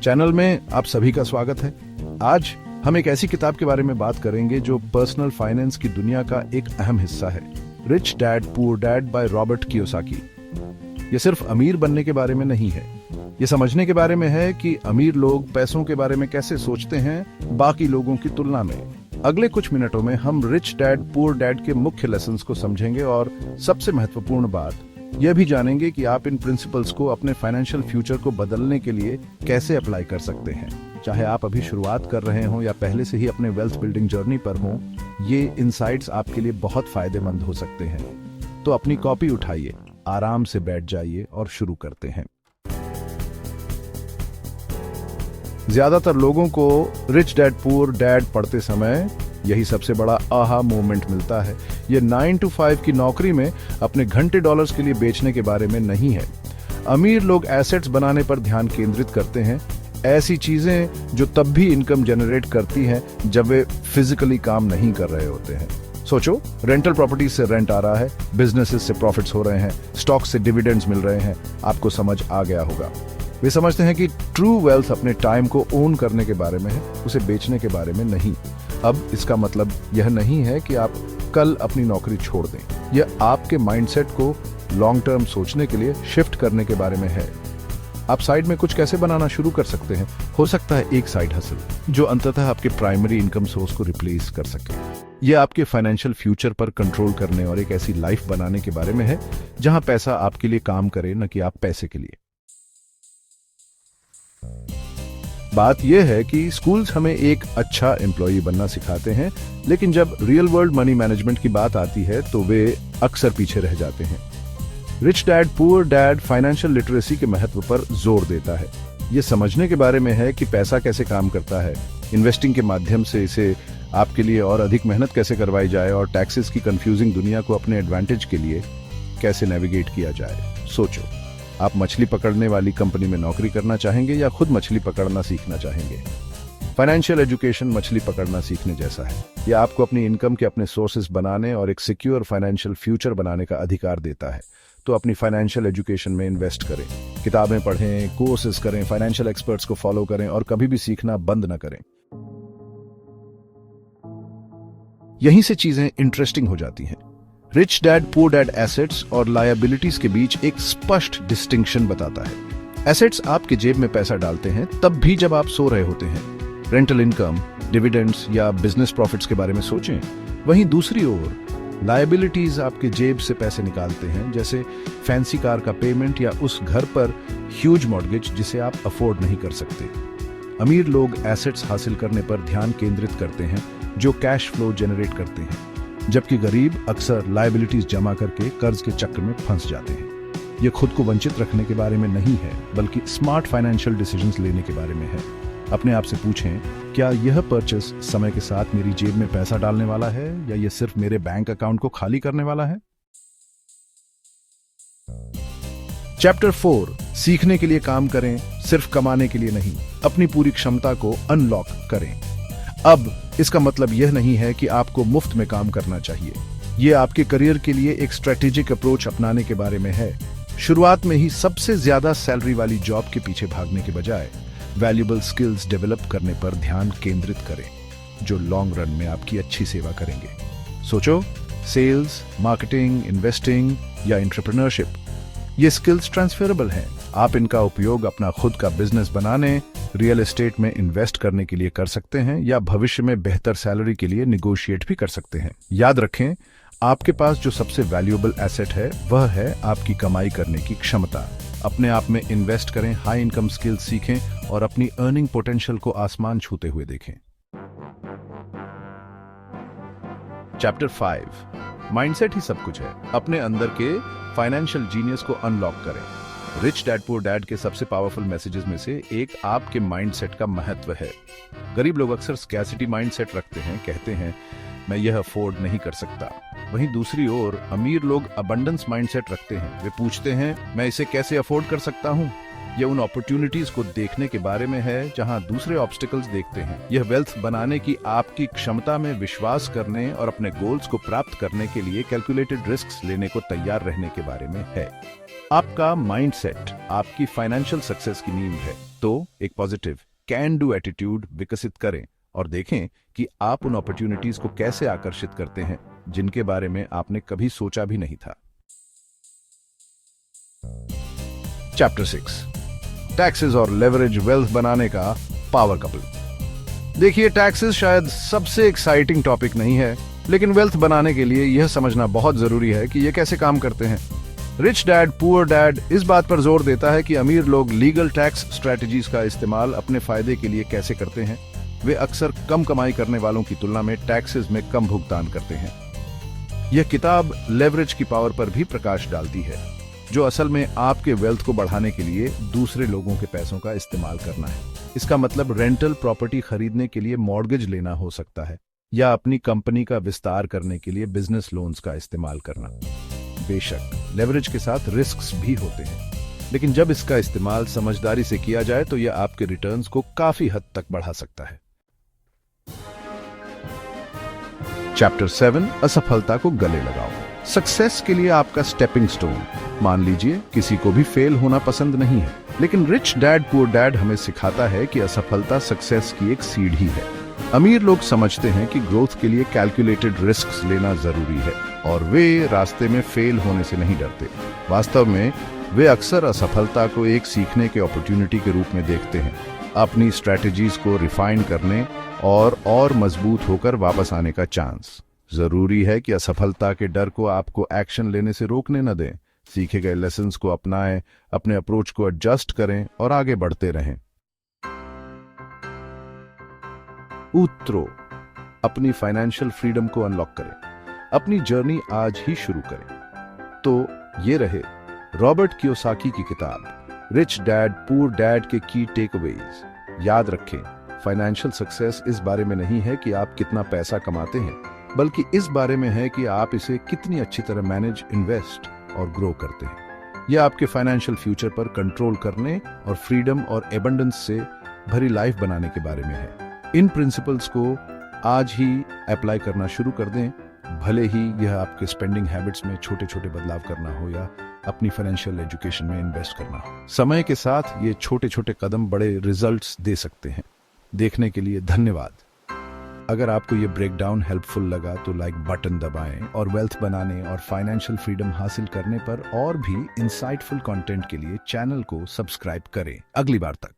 Channel में आप सभी का स्वागत है। आज हम एक ऐसी किताब के बारे में बात करेंगे जो पर्सनल फाइनेंस की दुनिया का एक अहम हिस्सा है। Rich dad poor dad by Robert Kiyosaki. ये सिर्फ अमीर बनने के बारे में नहीं है, ये समझने के बारे में है कि अमीर लोग पैसों के बारे में कैसे सोचते हैं बाकी लोगों की तुलना में। अगले कुछ मिनटों में हम रिच डैड पुअर डैड के मुख्य लेसन्स को समझेंगे और सबसे महत्वपूर्ण बात यह भी जानेंगे कि आप इन प्रिंसिपल्स को अपने फाइनेंशियल फ्यूचर को बदलने के लिए कैसे अप्लाई कर सकते हैं। चाहे आप अभी शुरुआत कर रहे हों या पहले से ही अपने वेल्थ बिल्डिंग जर्नी पर हों, ये इनसाइट्स आपके लिए बहुत फायदेमंद हो सकते हैं। तो अपनी कॉपी उठाइए, आराम से बैठ जाइए और शुरू करते हैं। ज्यादातर लोगों को रिच डैड पुअर डैड पढ़ते समय यही सबसे बड़ा आहा मोमेंट मिलता है। ये 9 to 5 की नौकरी में अपने घंटे डॉलर्स के लिए बेचने के बारे में नहीं है। अमीर लोग एसेट्स बनाने पर ध्यान केंद्रित करते हैं, ऐसी चीजें जो तब भी इनकम जनरेट करती हैं जब वे फिजिकली काम नहीं कर रहे होते हैं। सोचो, रेंटल प्रॉपर्टी से रेंट आ रहा है, बिजनेसेस से प्रॉफिट्स हो रहे हैं, स्टॉक से डिविडेंड्स मिल रहे हैं। आपको समझ आ गया होगा। वे समझते हैं कि ट्रू वेल्थ अपने टाइम को ओन करने के बारे में है, उसे बेचने के बारे में नहीं। अब इसका मतलब यह नहीं है कि आप कल अपनी नौकरी छोड़ दें। यह आपके माइंडसेट को लॉन्ग टर्म सोचने के लिए शिफ्ट करने के बारे में है। आप साइड में कुछ कैसे बनाना शुरू कर सकते हैं। हो सकता है एक साइड हसल जो अंततः आपके प्राइमरी इनकम सोर्स को रिप्लेस कर सके। यह आपके फाइनेंशियल फ्यूचर पर कंट्रोल करने और एक ऐसी लाइफ बनाने के बारे में है जहां पैसा आपके लिए काम करे, न कि आप पैसे के लिए। बात यह है कि स्कूल्स हमें एक अच्छा एम्प्लॉय बनना सिखाते हैं, लेकिन जब रियल वर्ल्ड मनी मैनेजमेंट की बात आती है तो वे अक्सर पीछे रह जाते हैं। Rich dad poor dad financial literacy के महत्व पर जोर देता है। यह समझने के बारे में है कि पैसा कैसे काम करता है, इन्वेस्टिंग के माध्यम से इसे आपके लिए और अधिक मेहनत कैसे करवाई जाए और टैक्सेस की कंफ्यूजिंग दुनिया को अपने एडवांटेज के लिए कैसे नेविगेट किया जाए। सोचो, आप मछली पकड़ने वाली कंपनी में नौकरी करना चाहेंगे या खुद मछली पकड़ना सीखना चाहेंगे। फाइनेंशियल एजुकेशन मछली पकड़ना सीखने जैसा है। यह आपको अपनी इनकम के अपने सोर्सेज बनाने और एक सिक्योर फाइनेंशियल फ्यूचर बनाने का अधिकार देता है। तो अपनी फाइनेंशियल एजुकेशन में इन्वेस्ट करें, किताबें पढ़ें, कोर्सेज करें, फाइनेंशियल एक्सपर्ट्स को फॉलो करें और कभी भी सीखना बंद न करें। यहीं से चीजें इंटरेस्टिंग हो जाती हैं। Rich dad poor dad assets और लायबिलिटीज के बीच एक स्पष्ट डिस्टिंक्शन बताता है। एसेट्स आपके जेब में पैसा डालते हैं तब भी जब आप सो रहे होते हैं, रेंटल इनकम, डिविडेंड्स या बिजनेस प्रॉफिट्स के बारे में सोचें। वहीं दूसरी ओर लायबिलिटीज आपके जेब से पैसे निकालते हैं, जैसे फैंसी कार का पेमेंट या उस घर पर ह्यूज मॉर्गेज जिसे आप अफोर्ड नहीं कर सकते। अमीर लोग एसेट्स हासिल करने पर ध्यान केंद्रित करते हैं जो कैश फ्लो जनरेट करते हैं, जबकि गरीब अक्सर लायबिलिटीज जमा करके कर्ज के चक्र में फंस जाते हैं। यह खुद को वंचित रखने के बारे में नहीं है, बल्कि स्मार्ट फाइनेंशियल डिसीजंस लेने के बारे में है। अपने आप से पूछें, क्या यह परचेस समय के साथ मेरी जेब में पैसा डालने वाला है या यह सिर्फ मेरे बैंक अकाउंट को खाली करने वाला है। चैप्टर 4, सीखने के लिए काम करें, सिर्फ कमाने के लिए नहीं। अपनी पूरी क्षमता को अनलॉक करें। अब इसका मतलब यह नहीं है कि आपको मुफ्त में काम करना चाहिए। यह आपके करियर के लिए एक स्ट्रेटेजिक अप्रोच अपनाने के बारे में है। शुरुआत में ही सबसे ज्यादा सैलरी वाली जॉब के पीछे भागने के बजाय वैल्यूएबल स्किल्स डेवलप करने पर ध्यान केंद्रित करें, जो लॉन्ग रन में आपकी अच्छी सेवा करेंगे। सोचो, सेल्स, मार्केटिंग, इन्वेस्टिंग या एंटरप्रेन्योरशिप, ये स्किल्स ट्रांसफरेबल हैं। आप इनका उपयोग अपना खुद का बिजनेस बनाने, रियल एस्टेट में इन्वेस्ट करने के लिए कर सकते हैं या भविष्य में बेहतर सैलरी के लिए निगोशिएट भी कर सकते हैं। याद रखें, आपके पास जो सबसे वैल्यूएबल एसेट है वह है आपकी कमाई करने की क्षमता। अपने आप में इन्वेस्ट करें, हाई इनकम स्किल्स सीखें और अपनी अर्निंग पोटेंशियल को आसमान छूते हुए देखें। चैप्टर 5, माइंडसेट ही सब कुछ है। अपने अंदर के फाइनेंशियल जीनियस को अनलॉक करें। रिच डैड पुअर डैड के सबसे पावरफुल मैसेजेस में से एक आपके माइंडसेट का महत्व है। गरीब लोग अक्सर स्कैर्सिटी माइंडसेट रखते हैं, कहते हैं मैं यह अफोर्ड नहीं कर सकता। वहीं दूसरी ओर अमीर लोग अबंडेंस माइंडसेट रखते हैं। वे पूछते हैं मैं इसे कैसे अफोर्ड कर सकता हूं। यह उन अपॉर्चुनिटीज को देखने के बारे में है जहां दूसरे ऑब्स्टिकल्स देखते हैं। यह वेल्थ बनाने की आपकी क्षमता में विश्वास करने और अपने गोल्स को प्राप्त करने के लिए कैलकुलेटेड रिस्क्स लेने को तैयार रहने के बारे में है। आपका माइंडसेट आपकी फाइनेंशियल सक्सेस की नींव है, तो एक पॉजिटिव कैन डू एटीट्यूड विकसित करें और देखें कि आप उन अपॉर्चुनिटीज को कैसे आकर्षित करते हैं जिनके बारे में आपने कभी सोचा भी नहीं था। चैप्टर 6, टैक्सेस और लेवरेज वेल्थ बनाने का पावर कपल। देखिए, टैक्सेस शायद सबसे एक्साइटिंग टॉपिक नहीं है, लेकिन वेल्थ बनाने के लिए यह समझना बहुत जरूरी है कि यह कैसे काम करते हैं। रिच डैड पुअर डैड इस बात पर जोर देता है कि अमीर लोग लीगल टैक्स स्ट्रेटजीज का इस्तेमाल अपने फायदे के लिए कैसे करते हैं। वे अक्सर कम कमाई करने वालों की तुलना में टैक्सेस में कम भुगतान करते हैं। यह किताब लेवरेज की पावर पर भी प्रकाश डालती है, जो असल में आपके वेल्थ को बढ़ाने के लिए दूसरे लोगों के पैसों का इस्तेमाल करना है। इसका मतलब रेंटल प्रॉपर्टी खरीदने के लिए मॉर्गेज लेना हो सकता है या अपनी कंपनी का विस्तार करने के लिए बिजनेस लोन्स का इस्तेमाल करना। बेशक लेवरेज के साथ रिस्क्स भी होते हैं, लेकिन जब इसका इस्तेमाल समझदारी से किया जाए तो यह आपके रिटर्न्स को काफी हद तक बढ़ा सकता है। चैप्टर 7, असफलता को गले लगाओ। सक्सेस के लिए आपका स्टेपिंग स्टोन। मान लीजिए किसी को भी फेल होना पसंद नहीं है, लेकिन रिच डैड पुअर डैड हमें सिखाता है कि असफलता सक्सेस की एक सीढ़ी है। अमीर लोग समझते हैं कि ग्रोथ के लिए कैलकुलेटेड रिस्क्स लेना जरूरी है और वे रास्ते में फेल होने से नहीं डरते। वास्तव में वे अक्सर असफलता को एक सीखने के अपॉर्चुनिटी के रूप में देखते हैं, अपनी स्ट्रैटेजीज को रिफाइन करने और मजबूत होकर वापस आने का चांस। जरूरी है कि असफलता के डर को आपको एक्शन लेने से रोकने न दें। सीखे गए लेसन्स को अपनाएं, अपने अप्रोच को एडजस्ट करें और आगे बढ़ते रहें। उतरो, अपनी फाइनेंशियल फ्रीडम को अनलॉक करें, अपनी जर्नी आज ही शुरू करें। तो ये रहे रॉबर्ट कियोसाकी की किताब रिच डैड पुअर डैड के की टेकअवेज। याद रखें, फाइनेंशियल सक्सेस इस बारे में नहीं है कि आप कितना पैसा कमाते हैं, बल्कि इस बारे में है कि आप इसे कितनी अच्छी तरह मैनेज, इन्वेस्ट और ग्रो करते हैं। यह आपके फाइनेंशियल फ्यूचर पर कंट्रोल करने और फ्रीडम और एबंडेंस से भरी लाइफ बनाने के बारे में है। इन प्रिंसिपल्स को आज ही अप्लाई करना शुरू कर दें, भले ही यह आपके स्पेंडिंग हैबिट्स में छोटे छोटे बदलाव करना हो या अपनी फाइनेंशियल एजुकेशन में इन्वेस्ट करना हो। समय के साथ ये छोटे छोटे कदम बड़े रिजल्ट्स दे सकते हैं। देखने के लिए धन्यवाद। अगर आपको ये ब्रेकडाउन हेल्पफुल लगा तो लाइक बटन दबाएं और वेल्थ बनाने और फाइनेंशियल फ्रीडम हासिल करने पर और भी इंसाइटफुल कंटेंट के लिए चैनल को सब्सक्राइब करें। अगली बार तक